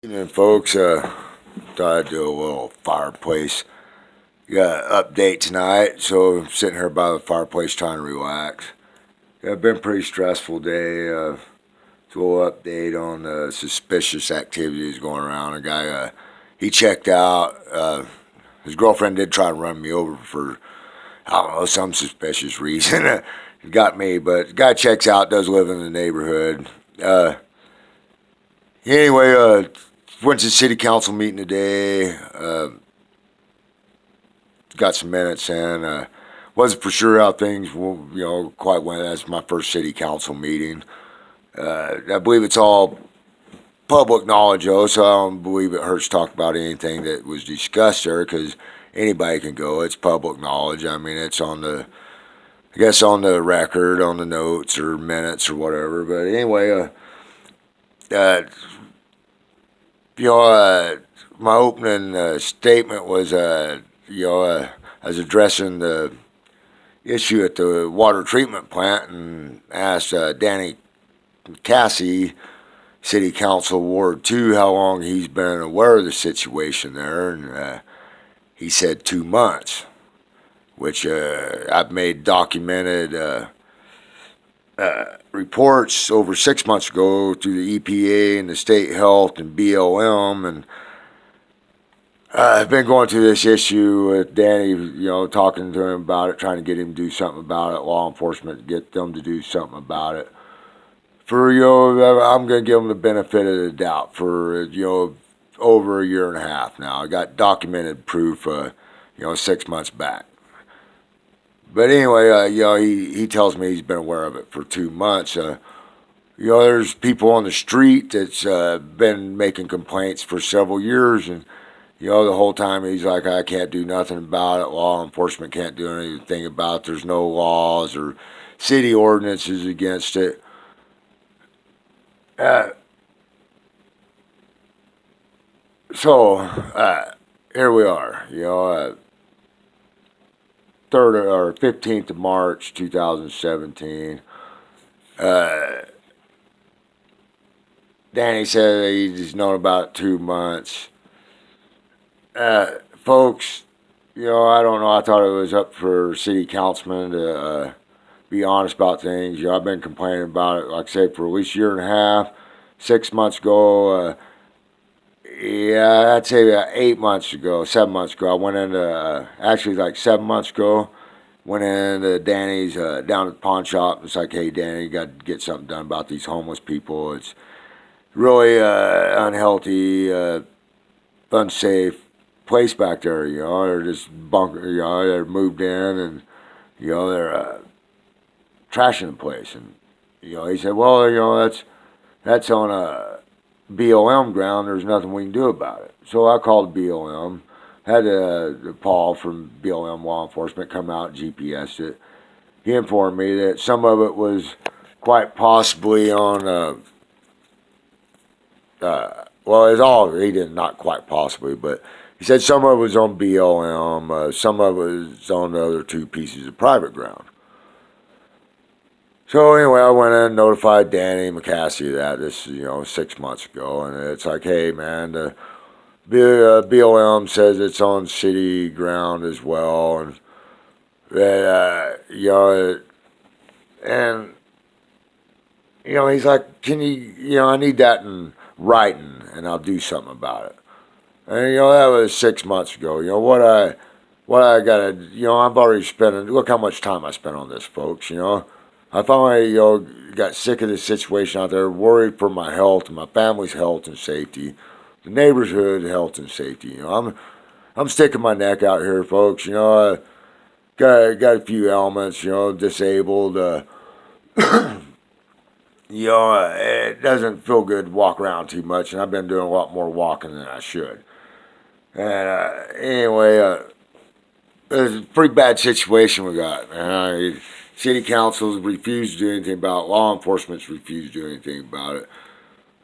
Evening, folks. Thought I'd do a little fireplace. Got an update tonight, so I'm sitting here by the fireplace trying to relax. Yeah, it's been a pretty stressful day. It's a little update on suspicious activities going around. A guy, he checked out. His girlfriend did try to run me over for, I don't know, some suspicious reason. It got me, but the guy checks out, does live in the neighborhood. Anyway, went to the city council meeting today. Got some minutes in. Wasn't for sure how things, quite went. That's my first city council meeting. I believe it's all public knowledge, though, so I don't believe it hurts to talk about anything that was discussed there, because anybody can go. It's public knowledge. I mean, it's on the, I guess, on the record, on the notes or minutes or whatever. But anyway, uh, my opening statement was, I was addressing the issue at the water treatment plant and asked Danny Cassie, City Council Ward 2, how long he's been aware of the situation there, and he said 2 months, which I've made documented reports over 6 months ago through the EPA and the state health and BLM, and I've been going through this issue with Danny, talking to him about it, trying to get him to do something about it, law enforcement, get them to do something about it. For, I'm going to give them the benefit of the doubt for, over a year and a half now. I got documented proof, 6 months back. But anyway, he tells me he's been aware of it for 2 months. There's people on the street that's been making complaints for several years, and the whole time he's like, I can't do nothing about it. Law enforcement can't do anything about it. There's no laws or city ordinances against it. So here we are, 3rd or 15th of March, 2017. Danny said he's known about 2 months. Folks, I don't know. I thought it was up for city councilmen to be honest about things. I've been complaining about it, like I say, for at least a year and a half. 6 months ago, I'd say about 8 months ago, 7 months ago, I went into, actually like 7 months ago, went into Danny's, down at the pawn shop. It's like, hey, Danny, you got to get something done about these homeless people. It's really unhealthy, unsafe place back there. They're just bunker. They're moved in, and they're trashing the place. And he said, well, that's on a BLM ground. There's nothing we can do about it. So I called BLM. Had Paul from BLM law enforcement come out and GPS it. He informed me that some of it was quite possibly on. Well, it's all, he did not quite possibly, but he said some of it was on BLM, some of it was on the other 2 pieces of private ground. So anyway, I went in and notified Danny McCassie that this, 6 months ago, and it's like, hey man, the BLM says it's on city ground as well, and that, and he's like, can you, I need that in writing, and I'll do something about it. And that was 6 months ago. What I gotta, I've already spent. Look how much time I spent on this, folks. I finally, got sick of this situation out there, worried for my health and my family's health and safety, the neighborhood health and safety. I'm sticking my neck out here, folks. I got a few ailments. Disabled. It doesn't feel good to walk around too much, and I've been doing a lot more walking than I should. And anyway, it's a pretty bad situation we got, man. City councils refused to do anything about it. Law enforcement's refused to do anything about it.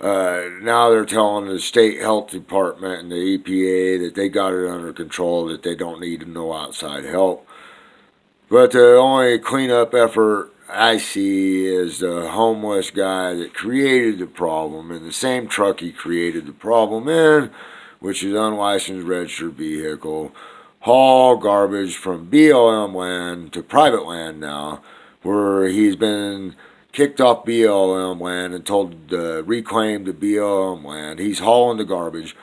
Now they're telling the state health department and the EPA that they got it under control, that they don't need no outside help. But the only cleanup effort I see as the homeless guy that created the problem in the same truck he created the problem in, which is unlicensed registered vehicle, haul garbage from BLM land to private land now, where he's been kicked off BLM land and told to reclaim the BLM land. He's hauling the garbage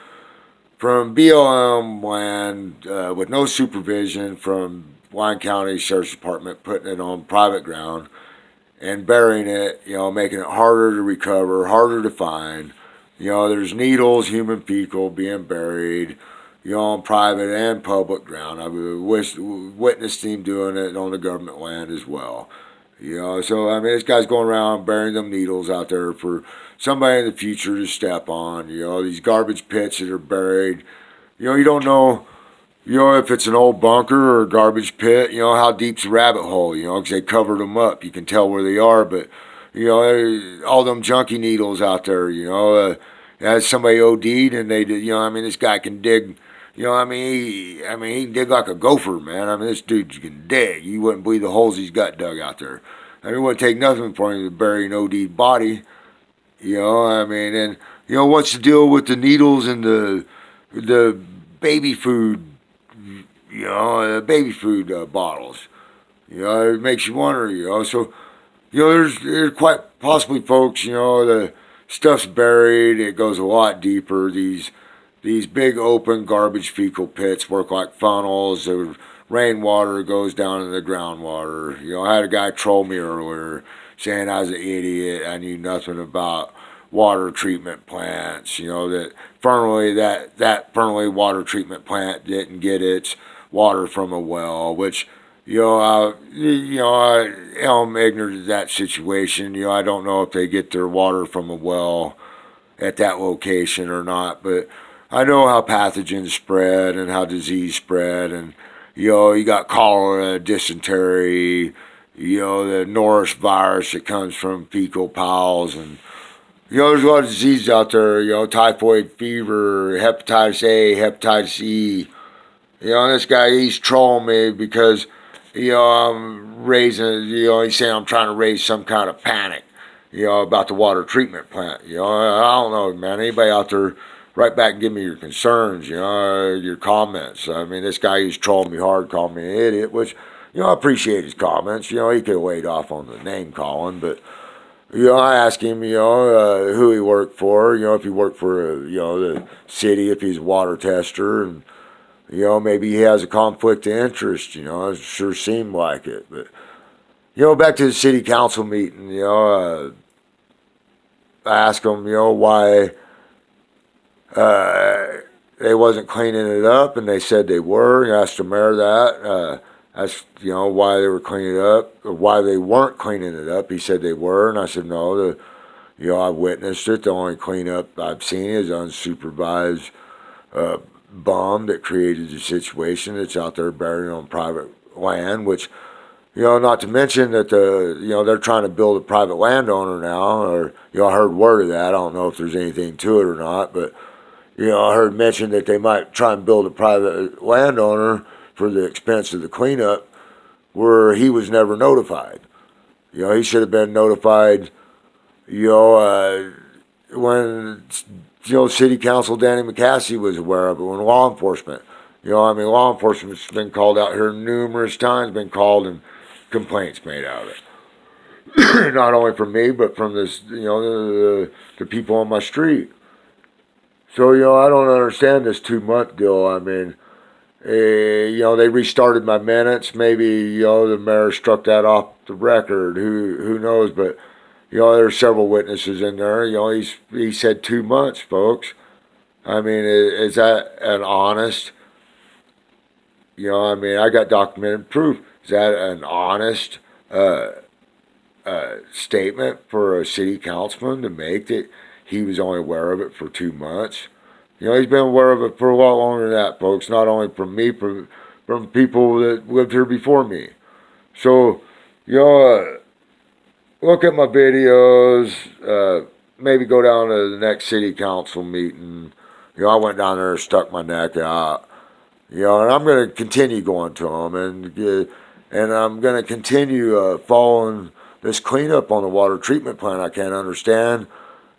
from BLM land with no supervision from Lyon County Sheriff's Department, putting it on private ground and burying it, making it harder to recover, harder to find. There's needles, human fecal being buried, on private and public ground. I've witnessed him doing it on the government land as well. So I mean, this guy's going around burying them needles out there for somebody in the future to step on. These garbage pits that are buried. You don't know, if it's an old bunker or a garbage pit, how deep's the rabbit hole, because they covered them up. You can tell where they are, but, all them junkie needles out there, as somebody OD'd and they did, I mean, this guy can dig, he can dig like a gopher, man. I mean, this dude can dig. You wouldn't believe the holes he's got dug out there. I mean, it wouldn't take nothing for him to bury an OD'd body, and, what's the deal with the needles and the baby food, the baby food bottles. It makes you wonder, So, there's quite possibly, folks, the stuff's buried. It goes a lot deeper. These big open garbage fecal pits work like funnels. The rainwater goes down into the groundwater. I had a guy troll me earlier saying I was an idiot. I knew nothing about water treatment plants. That Fernley, that Fernley water treatment plant didn't get its water from a well, which I am ignorant of that situation. I don't know if they get their water from a well at that location or not, but I know how pathogens spread and how disease spread, and you got cholera, dysentery, the Norris virus that comes from fecal pals, and there's a lot of diseases out there, typhoid fever, hepatitis A, hepatitis E. This guy, he's trolling me because, I'm raising, he's saying I'm trying to raise some kind of panic, about the water treatment plant. I don't know, man. Anybody out there, write back and give me your concerns, your comments. I mean, this guy, he's trolling me hard, calling me an idiot, which, I appreciate his comments. He could have laid off on the name calling, but, I asked him, who he worked for, if he worked for, the city, if he's a water tester, and, maybe he has a conflict of interest, it sure seemed like it. But, back to the city council meeting, I asked them, why they wasn't cleaning it up, and they said they were. I asked the mayor that. Asked, why they were cleaning it up, or why they weren't cleaning it up. He said they were, and I said, no, I witnessed it. The only cleanup I've seen is unsupervised bum that created the situation that's out there buried on private land, which, not to mention that they're trying to build a private landowner now, or, I heard word of that. I don't know if there's anything to it or not, but, I heard mentioned that they might try and build a private landowner for the expense of the cleanup, where he was never notified. He should have been notified, when, City Council Danny McCaskey was aware of it, when law enforcement, law enforcement's been called out here numerous times, been called and complaints made out of it. Not only from me, but from this, the people on my street. So, I don't understand this 2-month deal. I mean, they restarted my minutes. Maybe, the mayor struck that off the record. Who knows? But, there's several witnesses in there. He said 2 months, folks. I mean, is that an honest? I got documented proof. Is that an honest statement for a city councilman to make that he was only aware of it for 2 months? He's been aware of it for a lot longer than that, folks. Not only from me, from people that lived here before me. So, look at my videos. Maybe go down to the next city council meeting. I went down there and stuck my neck out. And I'm going to continue going to them, and I'm going to continue following this cleanup on the water treatment plant, I can't understand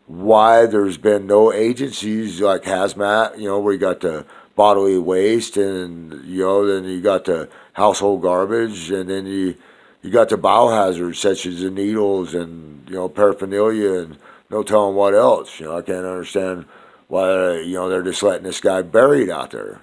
why there's been no agencies like hazmat, where you got the bodily waste, and then you got the household garbage, and then you got the biohazards such as the needles and paraphernalia and no telling what else. I can't understand why they're just letting this guy buried out there.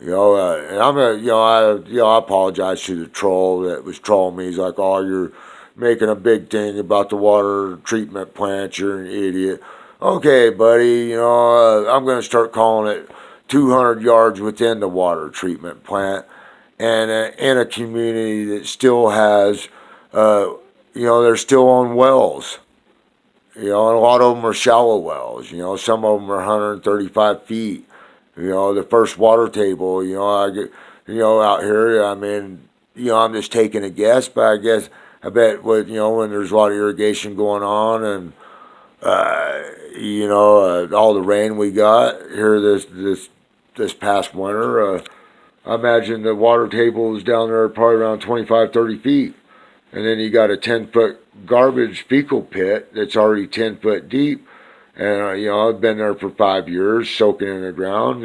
And I'm a, I apologize to the troll that was trolling me. He's like, "Oh, you're making a big thing about the water treatment plant. You're an idiot." Okay, buddy. I'm going to start calling it 200 yards within the water treatment plant, and in a community that still has, they're still on wells. And a lot of them are shallow wells. Some of them are 135 feet. The first water table, I get, out here, I mean, I'm just taking a guess, but I bet when there's a lot of irrigation going on and, all the rain we got here this past winter, I imagine the water table is down there probably around 25, 30 feet. And then you got a 10-foot garbage fecal pit that's already 10 foot deep. And, I've been there for 5 years, soaking in the ground,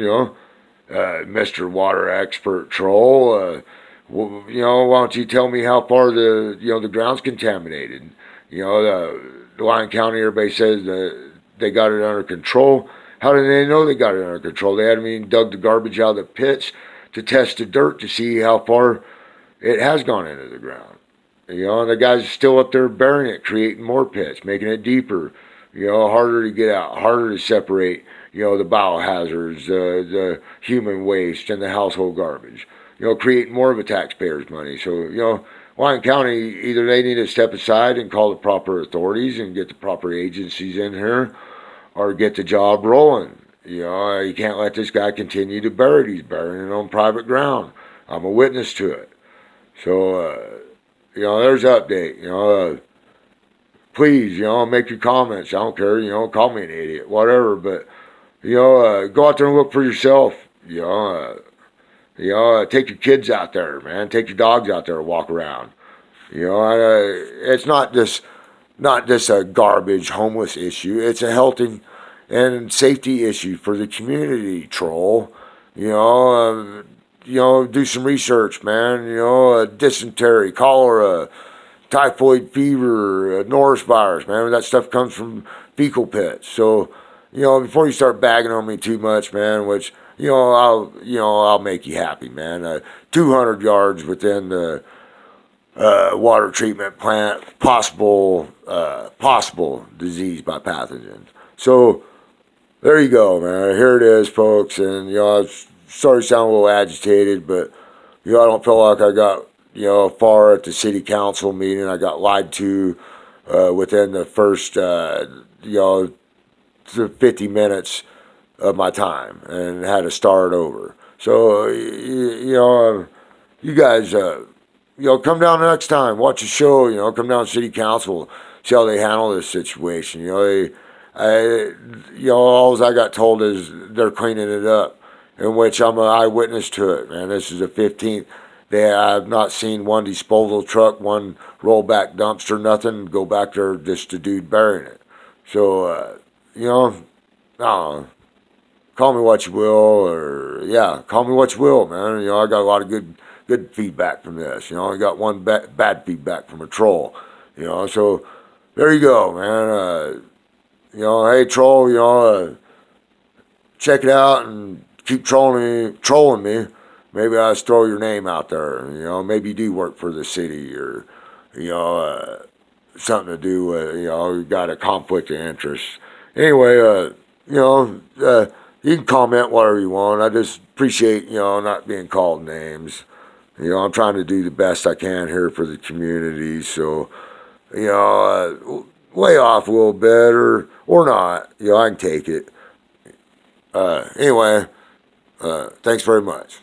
Mr. Water Expert Troll. Why don't you tell me how far the ground's contaminated? The Lyon County, everybody says that they got it under control. How do they know they got it under control? They haven't even dug the garbage out of the pits to test the dirt to see how far it has gone into the ground. And the guys are still up there burying it, creating more pits, making it deeper, harder to get out, harder to separate, the biohazards, the human waste, and the household garbage, creating more of a taxpayer's money. So, Lyon County, either they need to step aside and call the proper authorities and get the proper agencies in here, or get the job rolling. You can't let this guy continue to bury it. He's burying it on private ground. I'm a witness to it. So, there's an update. Please, make your comments. I don't care. Call me an idiot, whatever. But, go out there and look for yourself. Take your kids out there, man. Take your dogs out there to walk around. It's not just a garbage homeless issue. It's a health and safety issue for the community, troll. Do some research, man. Dysentery, cholera, typhoid fever, norovirus, man. That stuff comes from fecal pits. So, before you start bagging on me too much, man, which, I'll make you happy, man. 200 yards within the water treatment plant, possible disease by pathogens. So, there you go, man. Here it is, folks. And, I was started to sound a little agitated, but, I don't feel like I got, far at the city council meeting. I got lied to within the first, 50 minutes of my time and had to start over. So, you guys, come down next time, watch the show, come down to city council, see how they handle this situation. All I got told is they're cleaning it up, in which I'm an eyewitness to it, man. This is the 15th. I've not seen one disposal truck, one rollback dumpster, nothing. Go back there, just a dude burying it. So, I don't know. Call me what you will, call me what you will, man. I got a lot of good feedback from this. I got one bad feedback from a troll. So there you go, man. Hey troll, check it out and keep trolling me. Maybe I'll just throw your name out there. Maybe you do work for the city, or something to do with, you got a conflict of interest. Anyway, you can comment whatever you want. I just appreciate, not being called names. I'm trying to do the best I can here for the community. So, lay off a little bit or not. I can take it. Anyway, thanks very much.